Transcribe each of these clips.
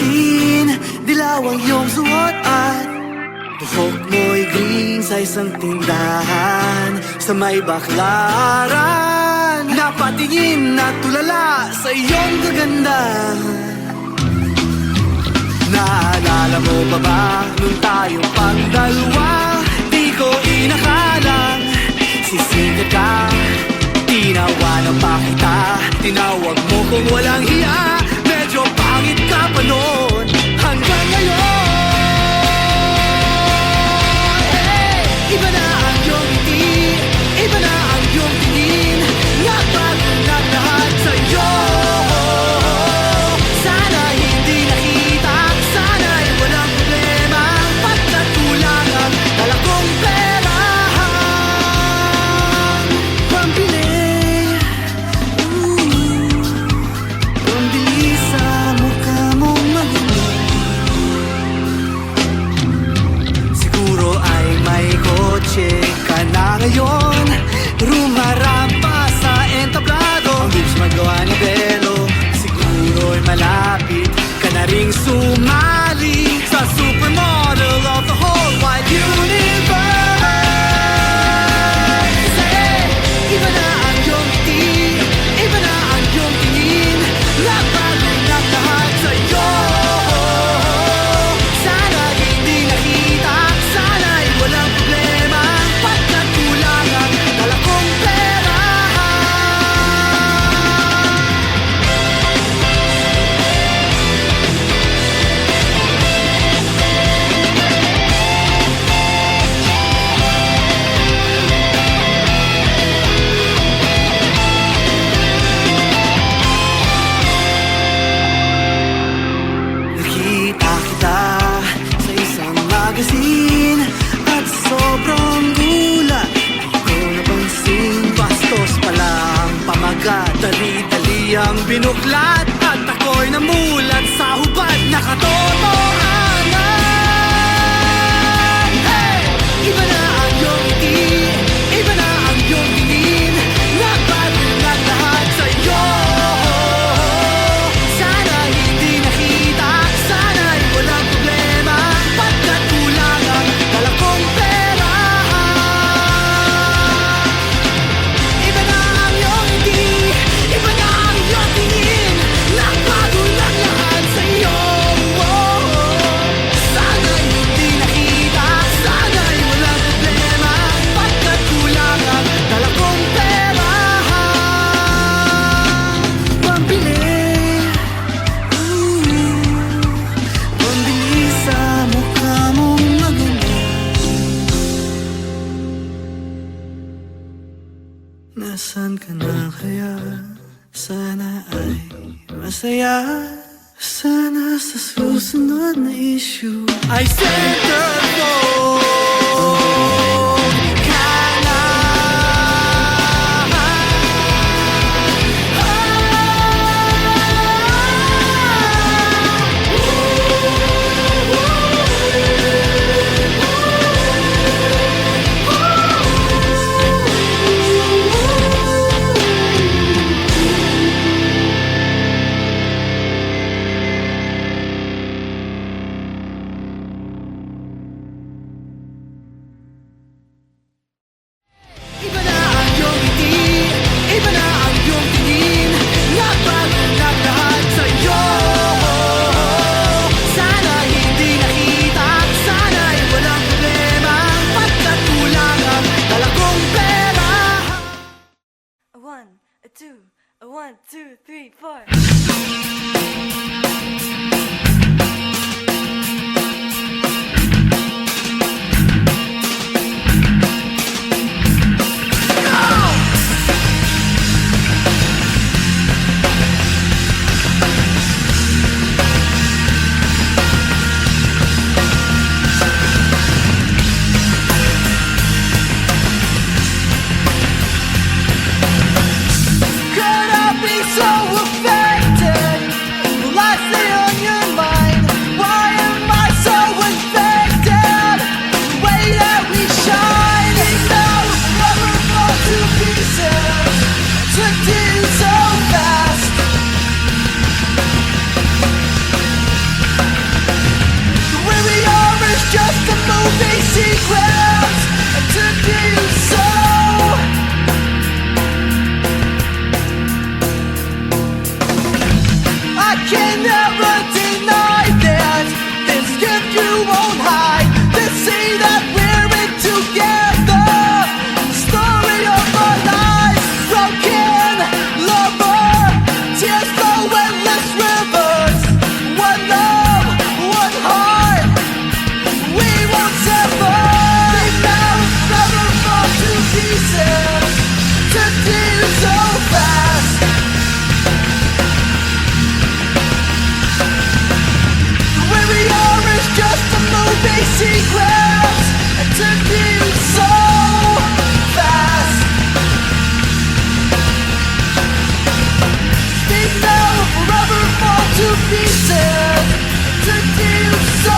magazine, dilaw ang iyong suot at buhok mo'y green sa isang tindahan sa may Baklaran. Napatingin at tulala sa iyong kagandahan. Naalala mo pa ba nung tayo pang dalawa? Di ko inakalang sisingkat ka. Tinawanan pa kita, tinawag mo kung walang hiya. Medyo pangit ka pa noon hanggang ngayon. Hey! Iba na ang iyong ngiti, iba na ang iyong tingin. Nagbago na lahat sa'yo. Sana hindi nakita, sana'y walang problema. Pagkat kulang ang dala kong pera. Pambili, pambili sa mukha mong maganda. Siguro ay may kotse ka na ngayon, rumarampa sa entablado. Ang bilis magawa ni Belo, siguro'y malapit ka na ring sumali sa supermodel of the whole wide universe. Hey! Iba na ang iyong ngiti, iba na ang iyong tingin. Nagbago na lahat sa'yo. Sana hindi nakita, sana'y walang problema. Pagkat kulang ang dala kong pera. Nakita kita sa isang magazine at sobrang gulat. Di ko napansin, bastos pala ang pamagat. Dali-dali ang binuklat at ako'y namulat sa hubad na katotohanan. Hey! Iba na ang iyong ngiti, iba na ang iyong tingin. Nagbago na lahat sa'yo. Sana hindi nakita, sana'y walang problema. Pagkat kulang ang dala kong pera. Iba na ang iyong ngiti, iba na ang iyong tingin. Nagbago na lahat sa'yo. Sana'y hindi nakita, sana'y walang problema. Pagkat kulang ang dala kong pera. Pambili, pambili sa mukha mong maganda. Nasaan ka na kaya? Sana ay masaya. Sana sa susunod na issue ay centerfold ka na. Iba na ang iyong ngiti, iba na ang iyong tingin. Nagbago na lahat sa'yo. Sana hindi nakita, sana'y walang problema. Pagkat kulang ang dala kong pera. A one, a two, a 1, 2, 3, 4. Could I be so affected? Will can never deny that this gift you won't hide. They say that we're in together. Story of our lives, broken lover, tears flow endless rivers. One love, one heart, we won't sever. We now never fall to pieces. To deal so fast. Where we are is just a movie sequence. And to deal so fast. Speak now or forever fall to pieces. To deal so.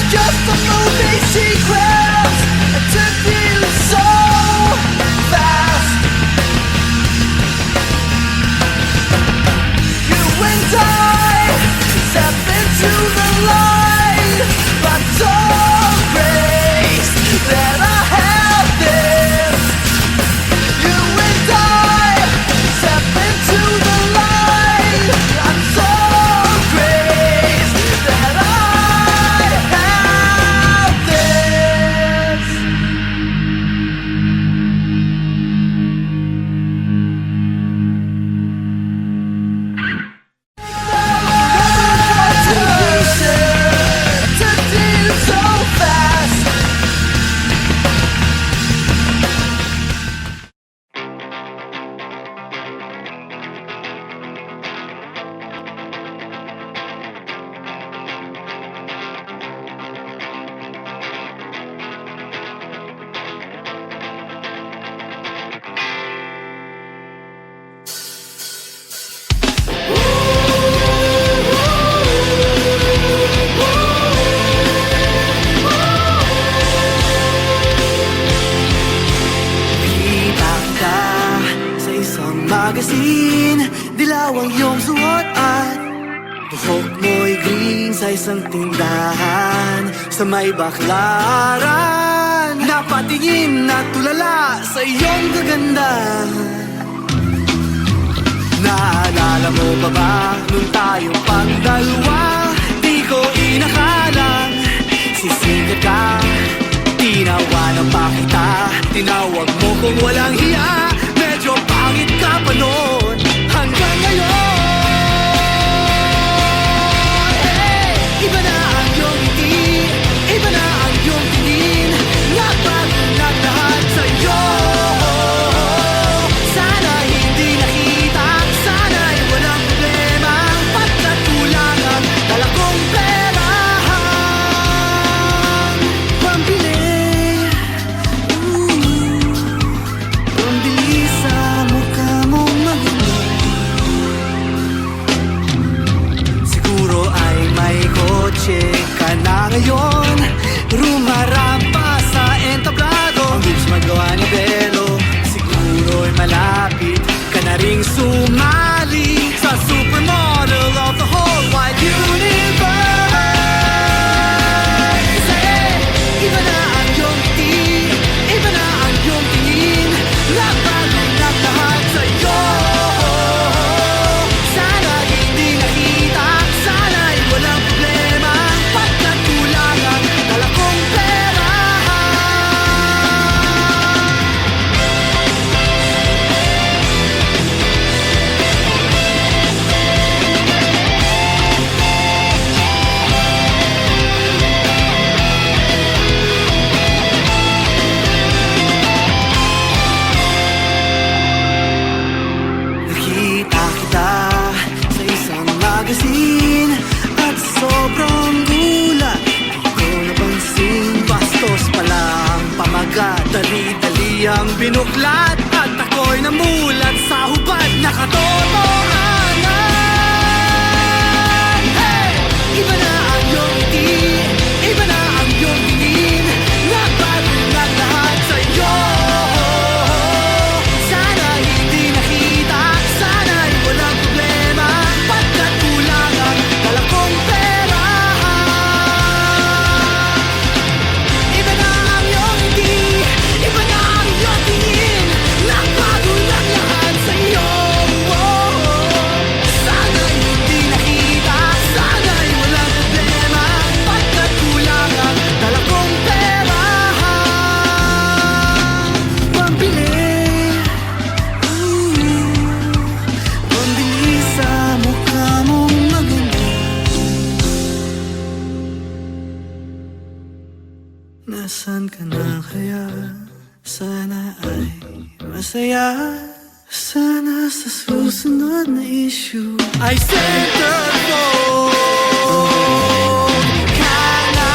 Just a movie sequence to feel so fast. You and I step into the light, but so grace that I have this. You and I step into the light, I'm so grace that I have this. To deal so fast. Kita ka sa isang magazine, dilaw ang iyong suot at buhok mo'y green sa isang tindahan sa may baklaran. Napatingin at tulala sa iyong kagandahan. Naalala mo pa ba nung tayong pangdalawa? Di ko inakalang sisikat ka. Tinawanan pa kita, tinawag mo kung walang hiya. Medyo pangit ka pa noon hanggang ngayon. Hey! Iba na ang iyong ngiti, iba na ang iyong tingin. Nagbago na lahat sa'yo. Sana hindi nakita, sana'y walang problema. Pagkat kulang ang dala kong pera. Pambili, pambili pala ang pamagat, dali-dali ang binuklat, at ako'y namulat sa hubad na katotohanan. Hey! Iba na ang iyong ngiti, iba na ang iyong tingin, nagbago na lahat sa'yo. Sana'y hindi nakita, sana'y walang problema, pagkat kulang ang dala kong pera. Iba na ang iyong ngiti, iba na ang iyong tingin, nagbago na lahat sa'yo. Sana'y hindi nakita, sana'y walang problema, pagkat kulang ang dala kong pera. Pambili sa mukha mong maganda. Nasaan ka na kaya? Sana ay masaya. Sana sa susunod na issue ay centerfold ka na.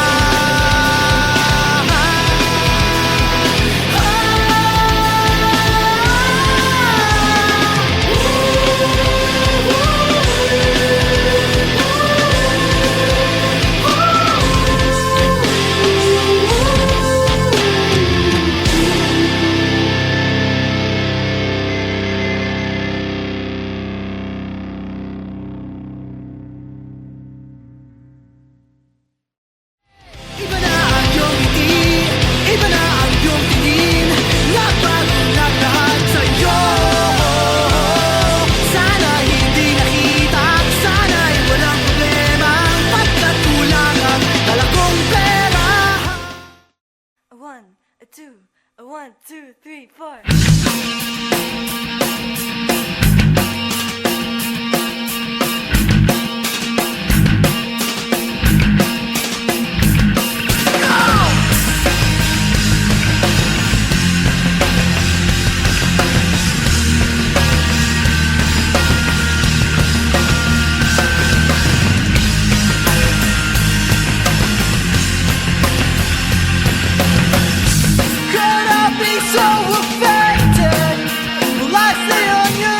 Iba na ang iyong ngiti, iba na ang iyong tingin, nagbago na lahat sa'yo. Sana'y hindi nakita, sana'y walang problema, pagkat kulang ang dala kong pera. 1, 2, 3, 4. Could I be so affected? Will I stay on your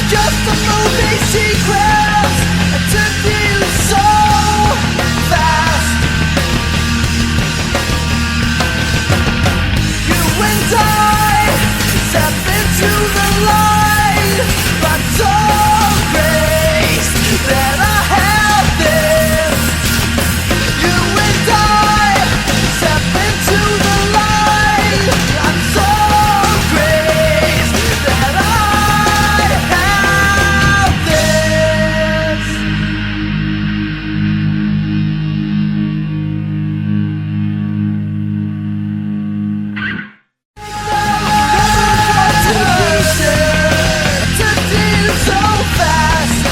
just a movie sequence. I took you so fast. You and I step into the light, but don't grace that I have this. You and I step into the light. I'm so grateful that I have this. To do so fast.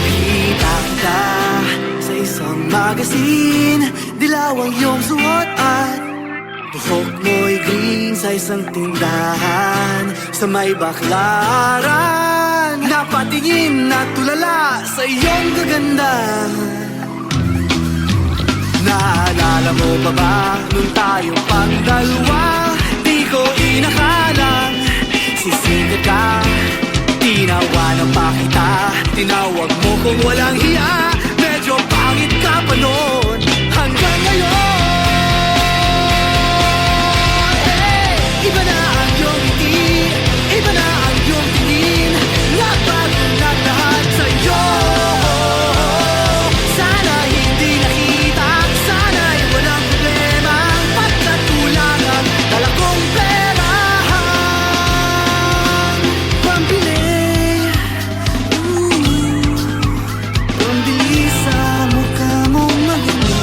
Kita kita sa isang magazine, dilaw ang iyong suot at buhok mo'y green sa isang tindahan sa may baklaran. Napatingin at tulala sa iyong kagandahan. Naalala mo pa ba nung tayo pang dalawa? Di ko inakalang sisikat ka. Tinawanan pa kita, tinawag mo kung walang hiya. Medyo pangit ka pa noon hanggang ngayon. Hey! Iba na ang iyong ngiti, iba na ang iyong tingin. Nagbago na lahat sa'yo. Sana hindi nakita, sana'y walang problema. Pagkat kulang ang dala kong pera. Pambili, pambili sa mukha mong maganda.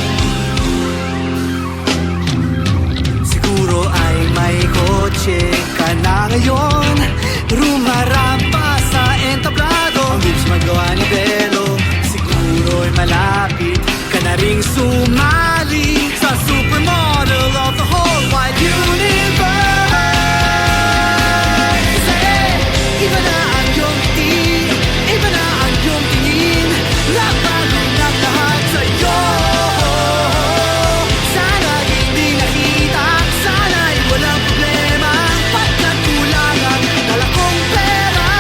Siguro ay may kotse ka na ngayon. Rumarampa sa entablado. Ang bilis magawa ni Belo. Siguro'y malapit ka na ring sumali sa supermodel of the whole wide universe. Hey! Iba na ang iyong ngiti, iba na ang iyong tingin. Nagbago na lahat sa'yo. Sana hindi nakita, sana'y walang problema. Pagkat kulang ang dala kong pera.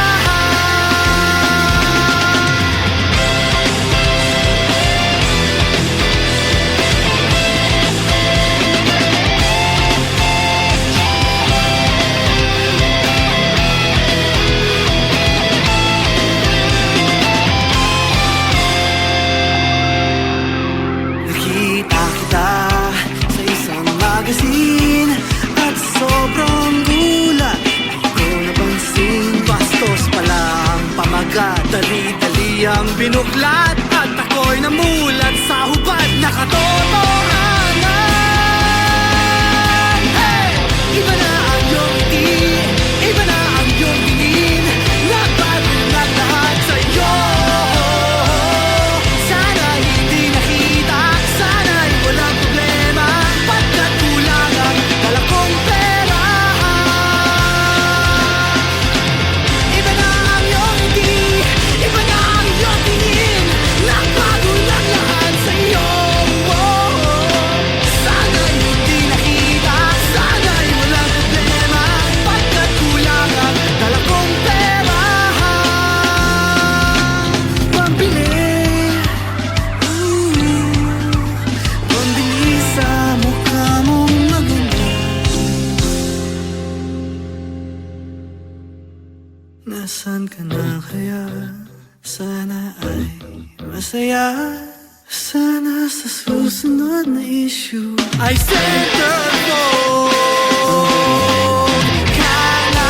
Nakita kita sa isang magazine at sobrang gulat. Di ko napansin, bastos pala ang pamagat. Dali-dali ang binuklat at ako'y namulat sa hubad na katotohanan. Hey! Iba na ang iyong ngiti, iba na ang iyong tingin. Nagbago na lahat sa'yo. Sana hindi nakita, sana'y walang problema. Pagkat kulang ang dala kong pera. Iba na ang iyong ngiti, iba na ang iyong tingin. Nagbago na lahat sa'yo. Sana'y hindi nakita, sana'y walang problema. Pagkat kulang ang dala kong pera. Pambili, pambili sa mukha mong maganda. Nasaan ka na kaya? Sana ay masaya. Sana sa susunod na issue ay centerfold ka na.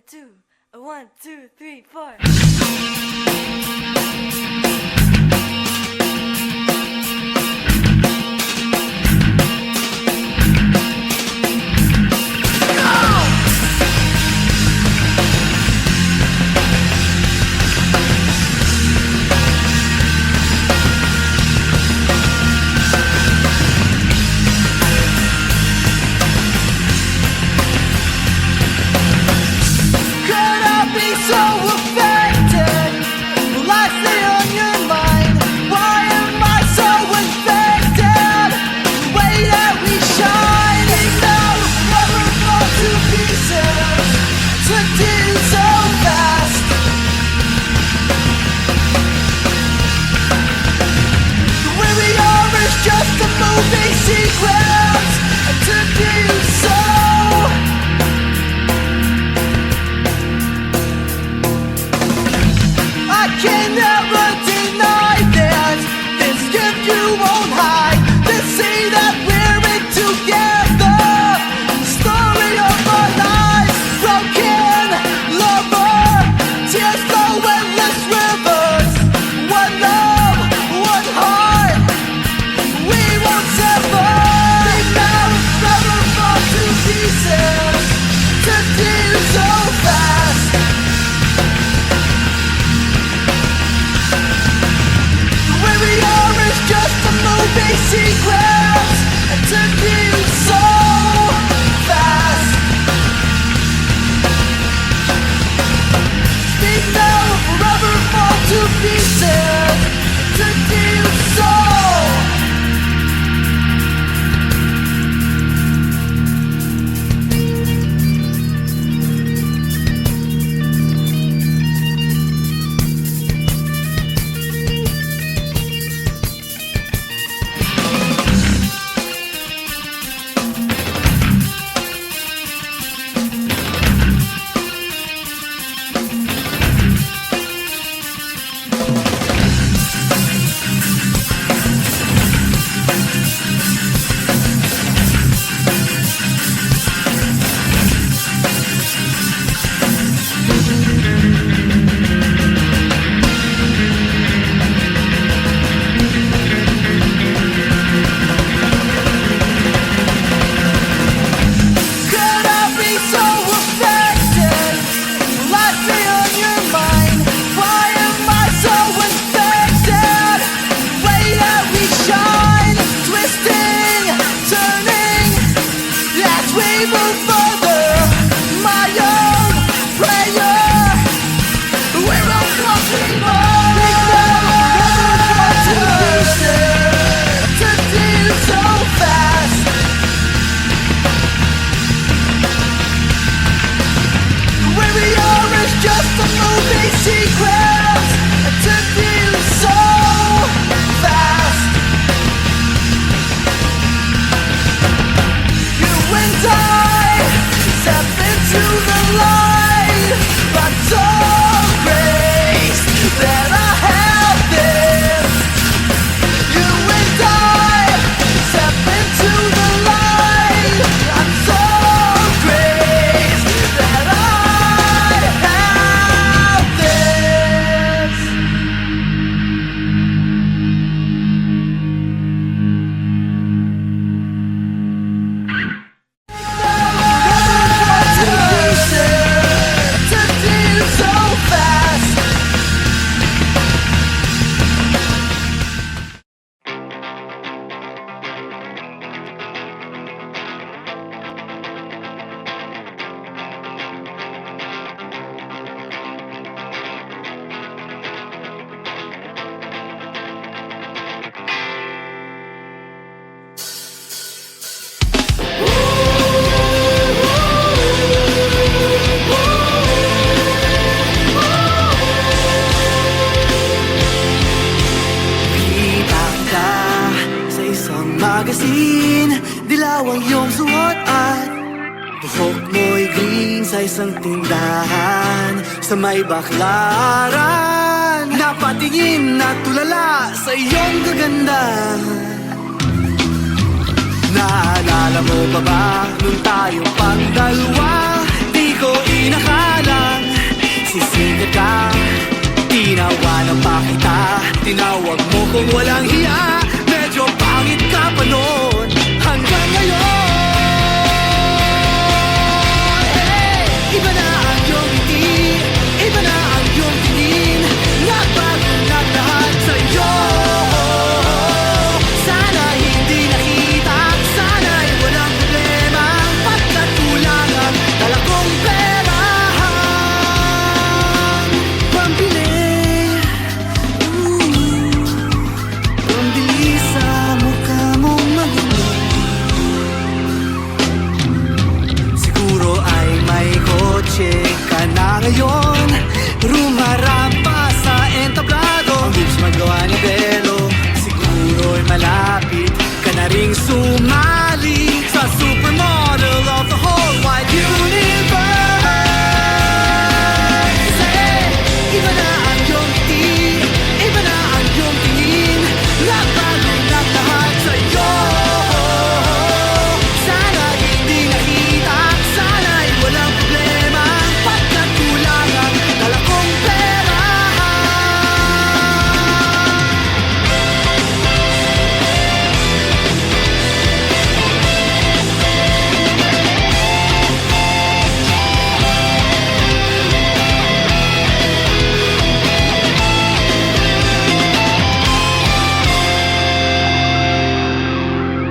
two, a one, two, three, four. Could I be so affected? Will I stay on your mind? Why am I so infected? The way that we shine is now never fall to pieces. Took to you so fast. The way we are is just a movie sequence. I took to you so. I can never deny that this gift you won't hide. To see that we're in together. Story of our lives, broken lover, tears flow endless rivers. One love, one heart, we won't sever. They now never fall to pieces. To do so fast. Where we are is just a movie sequence. It took you so fast. Speak now or forever fall to pieces. It took you so. Could I be so affected? Will I stay on your mind? Why am I so infected? The way that we shine, twisting, turning, as we move further. My own prayer, we're all crossing to do so fast. Where we are is just a movie sequence. It took you so fast. You and I step into the light. I'm so graced that I have this. You and I step into the light. I'm so graced that I have this. To do so fast. Kita ka sa isang magazine. Dilaw ang iyong suot at buhok mo'y green sa isang tindahan sa may baklaran. Napatingin at tulala sa iyong kagandahan. Naalala mo pa ba nung tayong pang dalawa? Di ko inakala nagsisikat ka. Tinawanan pa kita, tinawag mo kung walang hiya. Medyo pangit ka pa noon, hanggang ngayon. Hey! Iba na ang iyong ngiti, iba na ang iyong tingin. Nagbago na lahat sa'yo. Sana hindi nakita, sana'y walang problema. Pagkat kulang ang dala kong pera. Pambili, pambili sa mukha mong maganda. Siguro ay may kotse ka na ngayon. Rumarampa sa entablado. Ang lips magawa ni Belo. Siguro'y malapit ka na ring sumali sa supermodel of the whole wide universe. Hey! Iba na ang iyong ngiti, iba na ang iyong tingin. Nagbago na lahat sa'yo. Sana hindi nakita, sana'y walang problema. Pagkat kulang ang dala kong pera.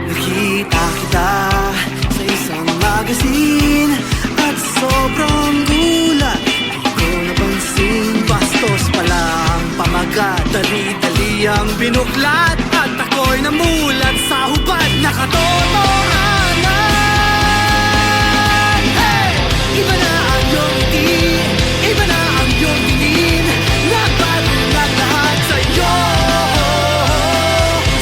Nakita kita sa isang magazine at sobrang gulat, di ko napansin. Bastos pala ang pamagat, dali-dali ang binuklat. At ako'y namulat sa hubad na katotohanan. Hey! Iba na ang iyong ngiti, iba na ang iyong tingin. Nagbago na lahat sa'yo.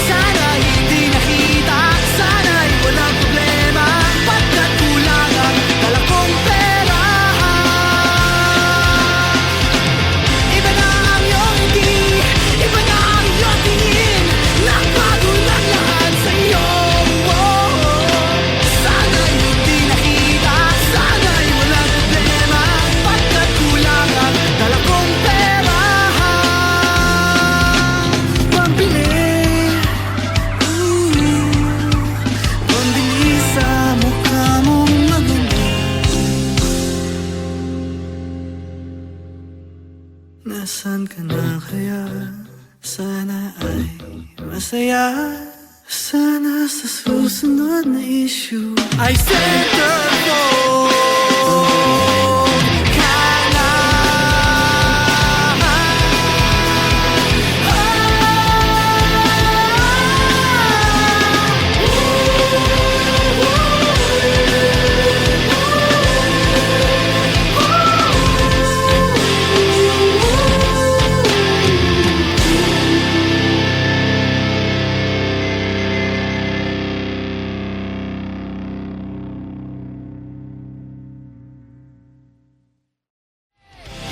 Sana hindi nakita, sana'y walang problema. Pagkat kulang ang dala kong pera. Iba na ang iyong ngiti, iba na ang iyong tingin. Nagbago na lahat sa'yo. Sana'y hindi nakita, sana'y walang problema. Pagkat kulang ang dala kong pera. Pambili, pambili sa mukha mong maganda. Nasaan ka na kaya? Sana ay masaya. Sana sa susunod na issue ay centerfold ka na.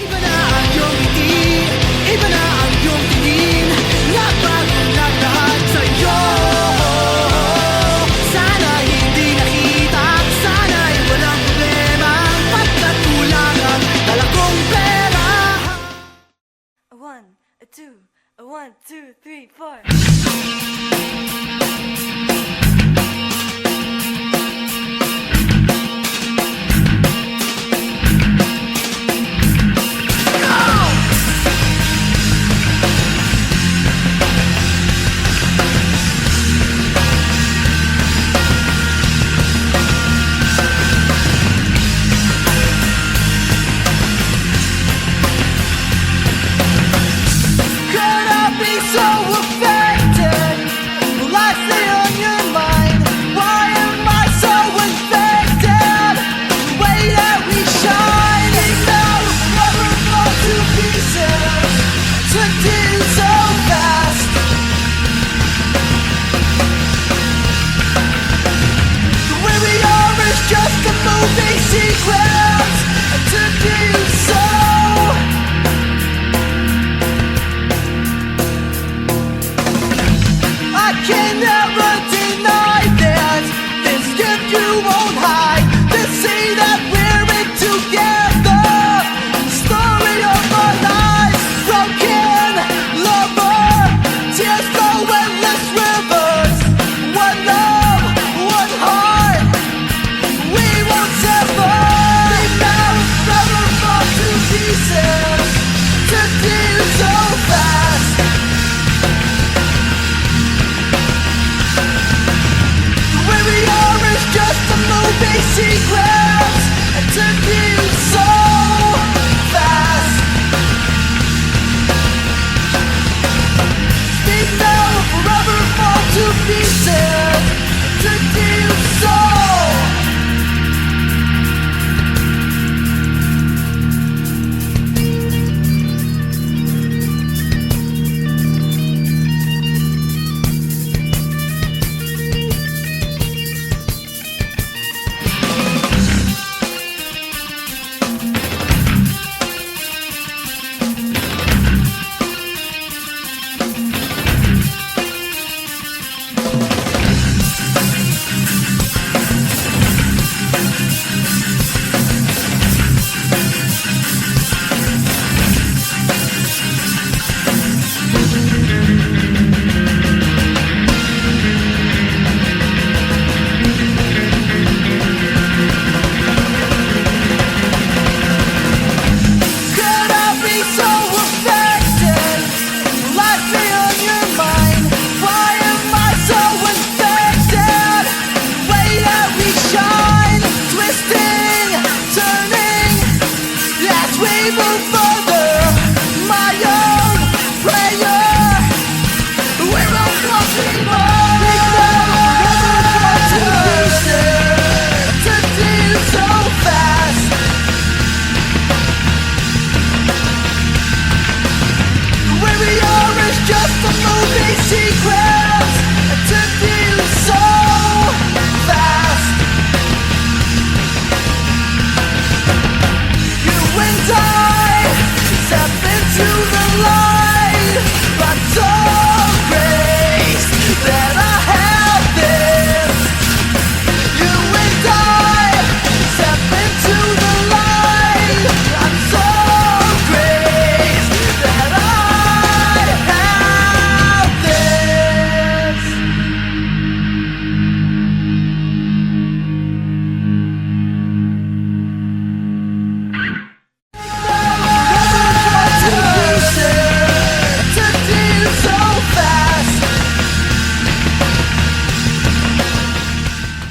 Iba na ang iyong ngiti, iba na ang iyong tingin. Nagbago na lahat sa'yo. Sana hindi nakita, sana'y walang problema. Pagkat kulang ang dala kong pera. 1, 2, 3, 4. Could I be so affected? Will I stay on your mind? Why am I so infected? The way that we shine is now never fall to pieces. Took to you so fast. The way we are is just a movie sequence. I took to you so. I can never deny that this gift you won't hide. To see that we're in together. The story secrets and took you so fast. Speak now or forever fall to pieces. It took you so.